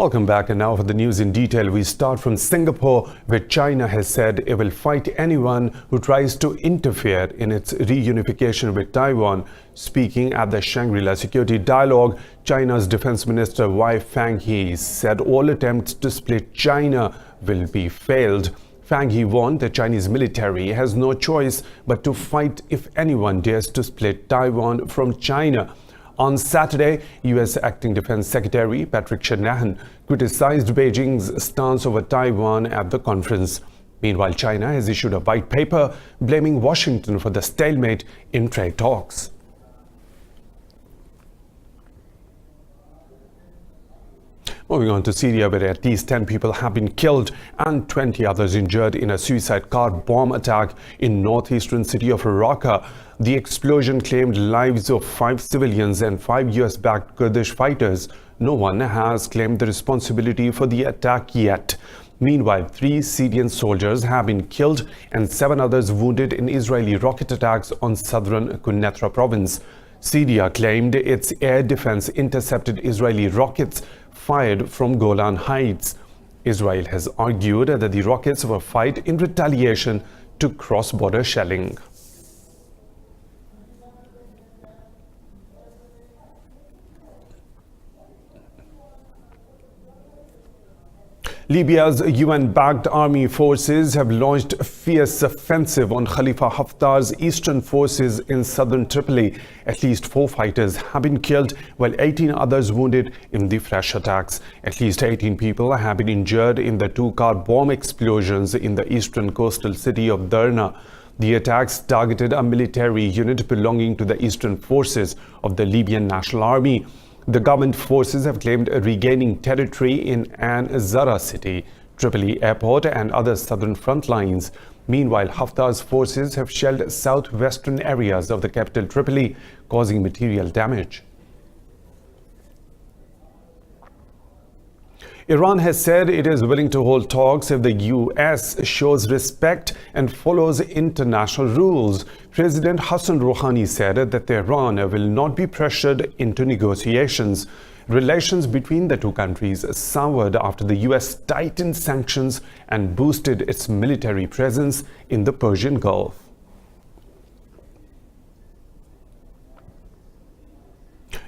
Welcome back, and now for the news in detail. We start from Singapore, where China has said it will fight anyone who tries to interfere in its reunification with Taiwan. Speaking at the Shangri-La Security Dialogue, China's Defense Minister Wei Fenghe said all attempts to split China will be failed. Fenghe warned the Chinese military has no choice but to fight if anyone dares to split Taiwan from China. On Saturday, U.S. Acting Defense Secretary Patrick Shanahan criticized Beijing's stance over Taiwan at the conference. Meanwhile, China has issued a white paper blaming Washington for the stalemate in trade talks. Moving on to Syria, where at least 10 people have been killed and 20 others injured in a suicide car bomb attack in northeastern city of Raqqa. The explosion claimed lives of 5 civilians and 5 US-backed Kurdish fighters. No one has claimed the responsibility for the attack yet. Meanwhile, 3 Syrian soldiers have been killed and 7 others wounded in Israeli rocket attacks on southern Quneitra province. Syria claimed its air defense intercepted Israeli rockets fired from Golan Heights. Israel has argued that the rockets were fired in retaliation to cross-border shelling. Libya's UN-backed army forces have launched a fierce offensive on Khalifa Haftar's eastern forces in southern Tripoli. At least 4 fighters have been killed, while 18 others wounded in the fresh attacks. At least 18 people have been injured in the 2-car bomb explosions in the eastern coastal city of Derna. The attacks targeted a military unit belonging to the eastern forces of the Libyan National Army. The government forces have claimed regaining territory in An Zara city, Tripoli airport and other southern front lines. Meanwhile, Haftar's forces have shelled southwestern areas of the capital Tripoli, causing material damage. Iran has said it is willing to hold talks if the U.S. shows respect and follows international rules. President Hassan Rouhani said that Tehran will not be pressured into negotiations. Relations between the 2 countries soured after the U.S. tightened sanctions and boosted its military presence in the Persian Gulf.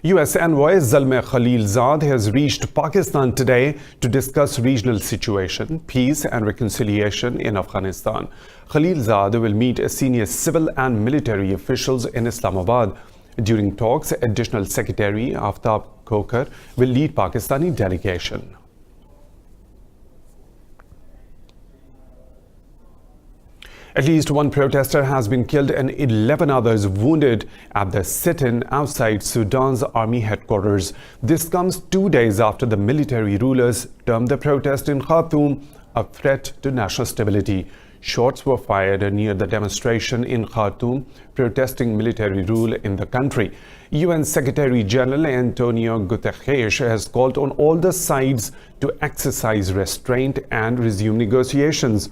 U.S. envoy Zalmay Khalilzad has reached Pakistan today to discuss regional situation, peace and reconciliation in Afghanistan. Khalilzad will meet senior civil and military officials in Islamabad. During talks, Additional Secretary Aftab Khokar will lead Pakistani delegation. At least 1 protester has been killed and 11 others wounded at the sit-in outside Sudan's army headquarters. This comes 2 days after the military rulers termed the protest in Khartoum a threat to national stability. Shots were fired near the demonstration in Khartoum, protesting military rule in the country. UN Secretary General Antonio Guterres has called on all the sides to exercise restraint and resume negotiations.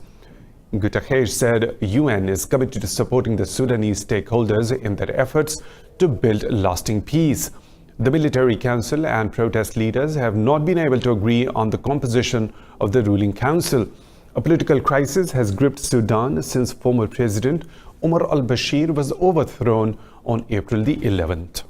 Guterres said UN is committed to supporting the Sudanese stakeholders in their efforts to build lasting peace. The military council and protest leaders have not been able to agree on the composition of the ruling council. A political crisis has gripped Sudan since former President Omar al-Bashir was overthrown on April the 11th.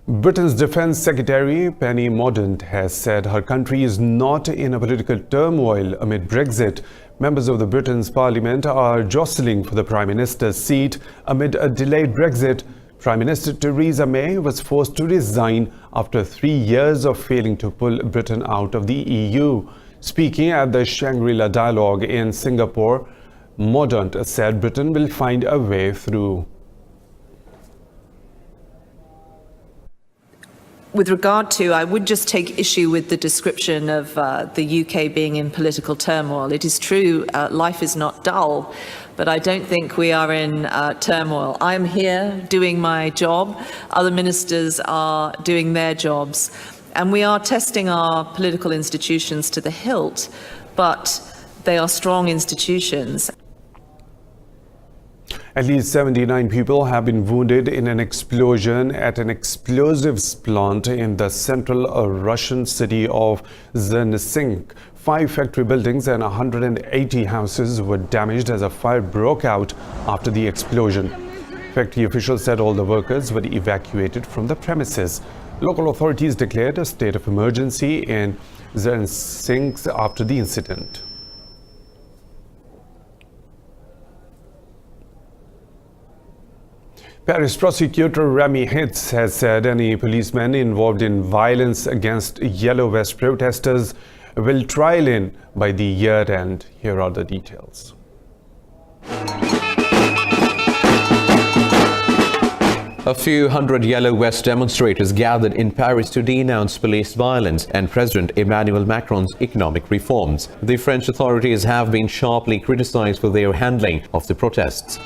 Britain's Defense Secretary Penny Mordaunt has said her country is not in a political turmoil amid Brexit. Members of the Britain's Parliament are jostling for the Prime Minister's seat amid a delayed Brexit. Prime Minister Theresa May was forced to resign after 3 years of failing to pull Britain out of the EU. Speaking at the Shangri-La Dialogue in Singapore, Mordaunt said Britain will find a way through. With regard to, I would just take issue with the description of the UK being in political turmoil. It is true, life is not dull, but I don't think we are in turmoil. I'm here doing my job. Other ministers are doing their jobs. And we are testing our political institutions to the hilt, but they are strong institutions. At least 79 people have been wounded in an explosion at an explosives plant in the central Russian city of Zhensk. 5 factory buildings and 180 houses were damaged as a fire broke out after the explosion. Factory officials said all the workers were evacuated from the premises. Local authorities declared a state of emergency in Zhensk after the incident. Paris prosecutor Reyes has said any policemen involved in violence against Yellow Vest protesters will trial in by the year end. Here are the details. A few hundred Yellow Vest demonstrators gathered in Paris to denounce police violence and President Emmanuel Macron's economic reforms. The French authorities have been sharply criticized for their handling of the protests.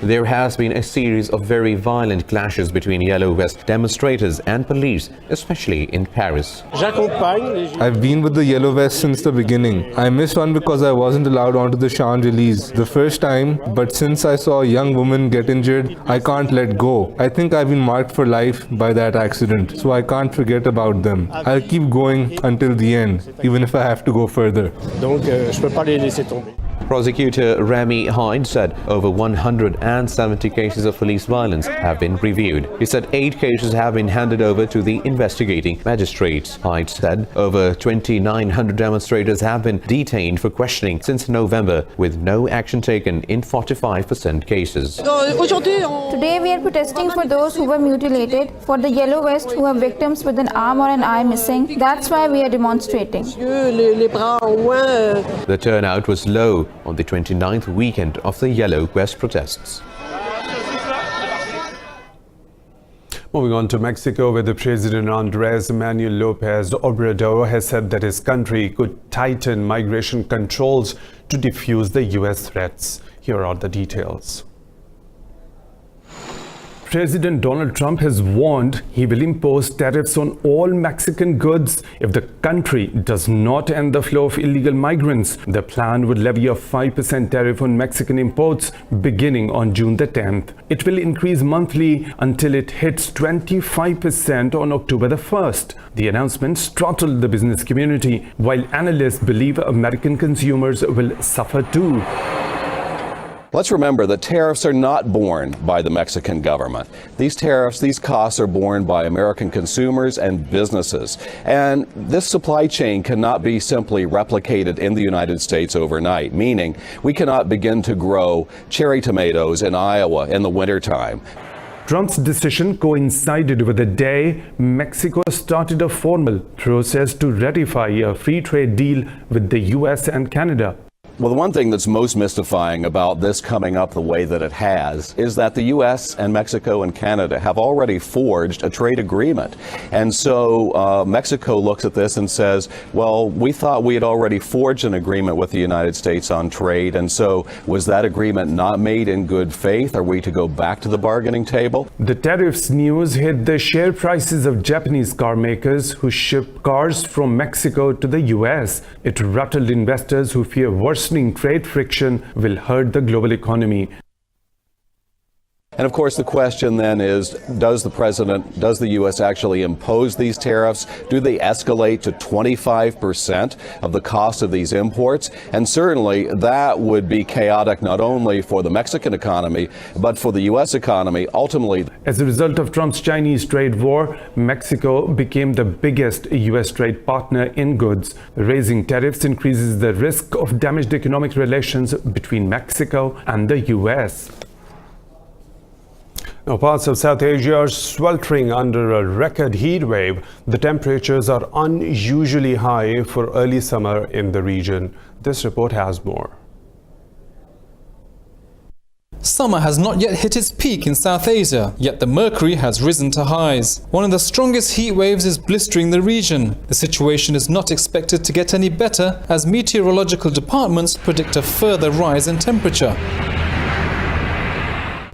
There has been a series of very violent clashes between Yellow Vest demonstrators and police, especially in Paris. I've been with the Yellow Vest since the beginning. I missed one because I wasn't allowed onto the Champs-Élysées the first time, but since I saw a young woman get injured, I can't let go. I think I've been marked for life by that accident, so I can't forget about them. I'll keep going until the end, even if I have to go further. Prosecutor Reyes said over 170 cases of police violence have been reviewed. He said 8 cases have been handed over to the investigating magistrates. Hyde said over 2,900 demonstrators have been detained for questioning since November, with no action taken in 45% cases. Today we are protesting for those who were mutilated, for the Yellow Vest who are victims with an arm or an eye missing. That's why we are demonstrating. The turnout was low on the 29th weekend of the Yellow Vest protests. Moving on to Mexico, where the President Andrés Manuel López Obrador has said that his country could tighten migration controls to defuse the U.S. threats. Here are the details. President Donald Trump has warned he will impose tariffs on all Mexican goods if the country does not end the flow of illegal migrants. The plan would levy a 5% tariff on Mexican imports beginning on June the 10th. It will increase monthly until it hits 25% on October the 1st. The announcement startled the business community, while analysts believe American consumers will suffer too. Let's remember that tariffs are not borne by the Mexican government. These tariffs, these costs are borne by American consumers and businesses. And this supply chain cannot be simply replicated in the United States overnight, meaning we cannot begin to grow cherry tomatoes in Iowa in the wintertime. Trump's decision coincided with the day Mexico started a formal process to ratify a free trade deal with the U.S. and Canada. Well, the one thing that's most mystifying about this coming up the way that it has is that the U.S. and Mexico and Canada have already forged a trade agreement. And so Mexico looks at this and says, well, we thought we had already forged an agreement with the United States on trade. And so was that agreement not made in good faith? Are we to go back to the bargaining table? The tariffs news hit the share prices of Japanese car makers who ship cars from Mexico to the U.S. It rattled investors who fear worsening trade friction will hurt the global economy. And of course, the question then is, does the U.S. actually impose these tariffs? Do they escalate to 25% of the cost of these imports? And certainly that would be chaotic not only for the Mexican economy, but for the U.S. economy ultimately. As a result of Trump's Chinese trade war, Mexico became the biggest U.S. trade partner in goods. Raising tariffs increases the risk of damaged economic relations between Mexico and the U.S. Now, parts of South Asia are sweltering under a record heat wave. The temperatures are unusually high for early summer in the region. This report has more. Summer has not yet hit its peak in South Asia, yet the mercury has risen to highs. One of the strongest heat waves is blistering the region. The situation is not expected to get any better as meteorological departments predict a further rise in temperature.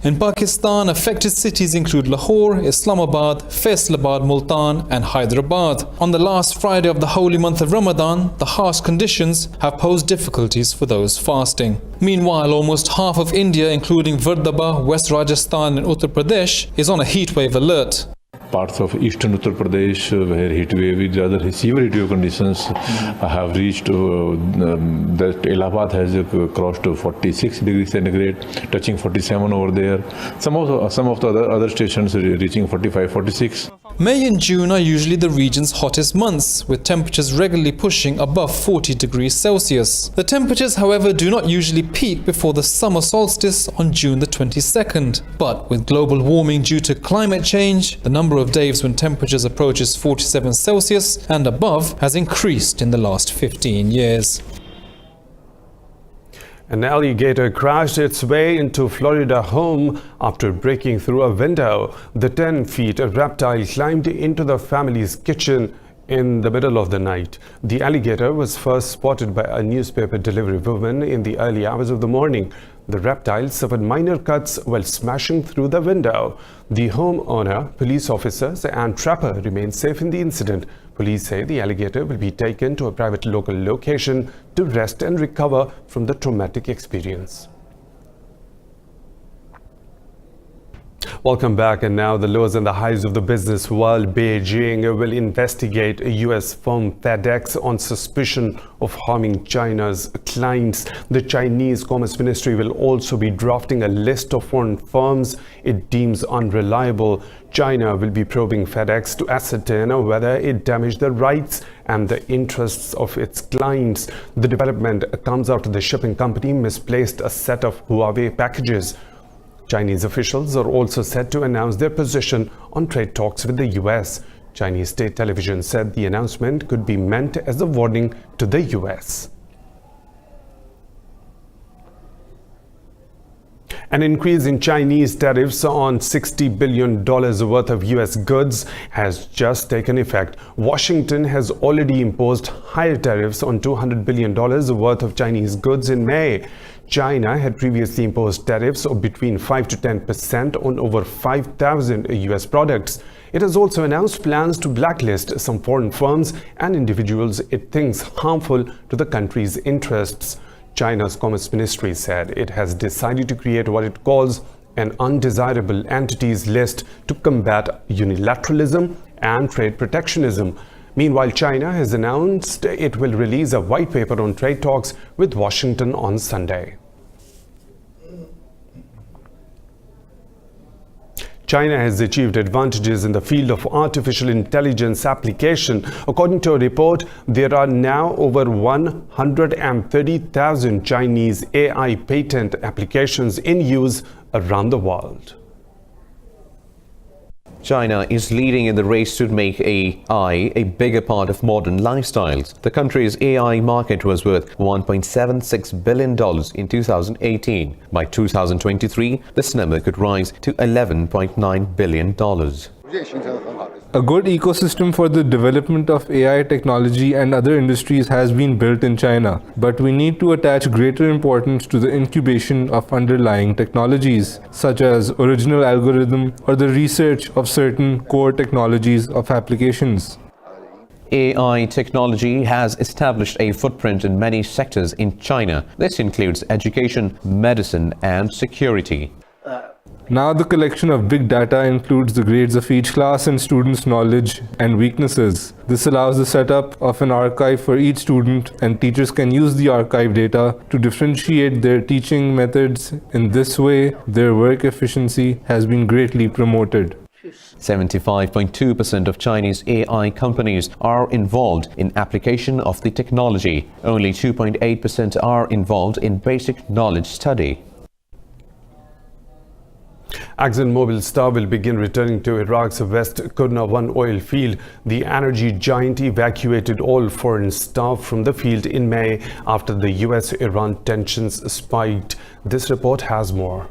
In Pakistan, affected cities include Lahore, Islamabad, Faisalabad, Multan and Hyderabad. On the last Friday of the holy month of Ramadan, the harsh conditions have posed difficulties for those fasting. Meanwhile, almost half of India, including Vardaba, West Rajasthan and Uttar Pradesh, is on a heatwave alert. Parts of eastern Uttar Pradesh where heat wave, rather severe heat wave conditions have reached that Allahabad has crossed 46 degrees centigrade, touching 47 over there. Some of the other stations reaching 45, 46. May and June are usually the region's hottest months, with temperatures regularly pushing above 40 degrees Celsius. The temperatures, however, do not usually peak before the summer solstice on June the 22nd. But with global warming due to climate change, the number of days when temperatures approaches 47 Celsius and above has increased in the last 15 years. An alligator crashed its way into Florida home after breaking through a window. The 10-foot reptile climbed into the family's kitchen in the middle of the night. The alligator was first spotted by a newspaper delivery woman in the early hours of the morning. The reptile suffered minor cuts while smashing through the window. The homeowner, police officers and trapper remain safe in the incident. Police say the alligator will be taken to a private local location to rest and recover from the traumatic experience. Welcome back. And now the lows and the highs of the business world. Beijing will investigate a U.S. firm FedEx on suspicion of harming China's clients. The Chinese Commerce Ministry will also be drafting a list of foreign firms it deems unreliable. China will be probing FedEx to ascertain whether it damaged the rights and the interests of its clients. The development comes after the shipping company misplaced a set of Huawei packages. Chinese officials are also set to announce their position on trade talks with the U.S. Chinese state television said the announcement could be meant as a warning to the U.S. An increase in Chinese tariffs on $60 billion worth of U.S. goods has just taken effect. Washington has already imposed higher tariffs on $200 billion worth of Chinese goods in May. China had previously imposed tariffs of between 5 to 10% on over 5,000 U.S. products. It has also announced plans to blacklist some foreign firms and individuals it thinks harmful to the country's interests. China's Commerce Ministry said it has decided to create what it calls an undesirable entities list to combat unilateralism and trade protectionism. Meanwhile, China has announced it will release a white paper on trade talks with Washington on Sunday. China has achieved advantages in the field of artificial intelligence application. According to a report, there are now over 130,000 Chinese AI patent applications in use around the world. China is leading in the race to make AI a bigger part of modern lifestyles. The country's AI market was worth $1.76 billion in 2018. By 2023, this number could rise to $11.9 billion. A good ecosystem for the development of AI technology and other industries has been built in China, but we need to attach greater importance to the incubation of underlying technologies, such as original algorithm or the research of certain core technologies of applications. AI technology has established a footprint in many sectors in China. This includes education, medicine, and security. Now the collection of big data includes the grades of each class and students' knowledge and weaknesses. This allows the setup of an archive for each student, and teachers can use the archive data to differentiate their teaching methods. In this way, their work efficiency has been greatly promoted. 75.2% of Chinese AI companies are involved in application of the technology. Only 2.8% are involved in basic knowledge study. Exxon Mobil staff will begin returning to Iraq's West Qurna-1 oil field. The energy giant evacuated all foreign staff from the field in May after the US-Iran tensions spiked. This report has more.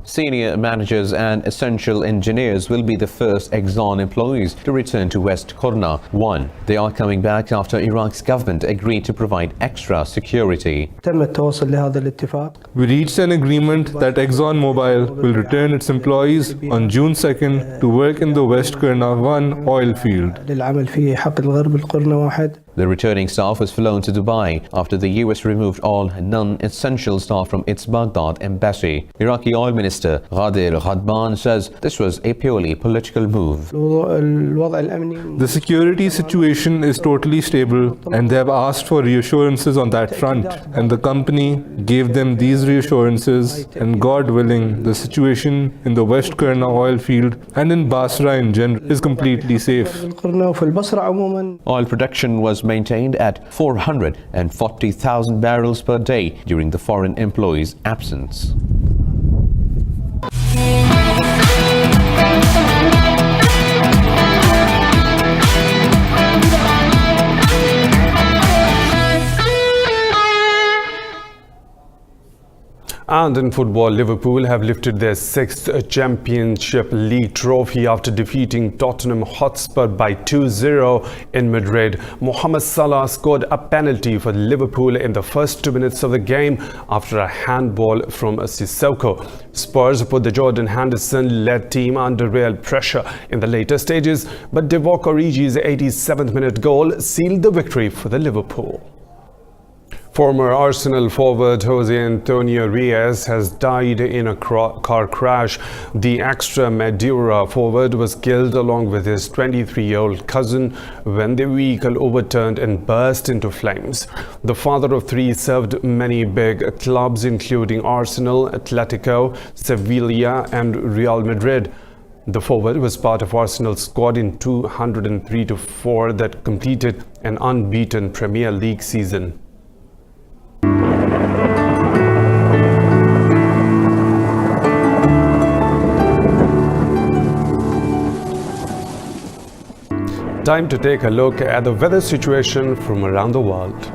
Senior managers and essential engineers will be the first Exxon employees to return to West Kurna. They are coming back after Iraq's government agreed to provide extra security. We reached an agreement that Exxon Mobil will return its employees on June 2nd to work in the West Kurna 1 oil field. The returning staff was flown to Dubai after the US removed all non-essential staff from its Baghdad embassy. Iraqi Oil Minister Ghadir Ghadban says this was a purely political move. The security situation is totally stable and they have asked for reassurances on that front. And the company gave them these reassurances, and God willing, the situation in the West Kurna oil field and in Basra in general is completely safe. Oil production was maintained at 440,000 barrels per day during the foreign employees' absence. And in football, Liverpool have lifted their 6th Championship League trophy after defeating Tottenham Hotspur by 2-0 in Madrid. Mohamed Salah scored a penalty for Liverpool in the first 2 minutes of the game after a handball from Sissoko. Spurs put the Jordan Henderson-led team under real pressure in the later stages, but Divock Origi's 87th minute goal sealed the victory for the Liverpool. Former Arsenal forward Jose Antonio Reyes has died in a car crash. The Extremadura forward was killed along with his 23-year-old cousin when the vehicle overturned and burst into flames. The father of 3 served many big clubs including Arsenal, Atletico, Sevilla and Real Madrid. The forward was part of Arsenal's squad in 203-4 that completed an unbeaten Premier League season. Time to take a look at the weather situation from around the world.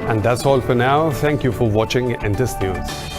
And that's all for now. Thank you for watching Indus News.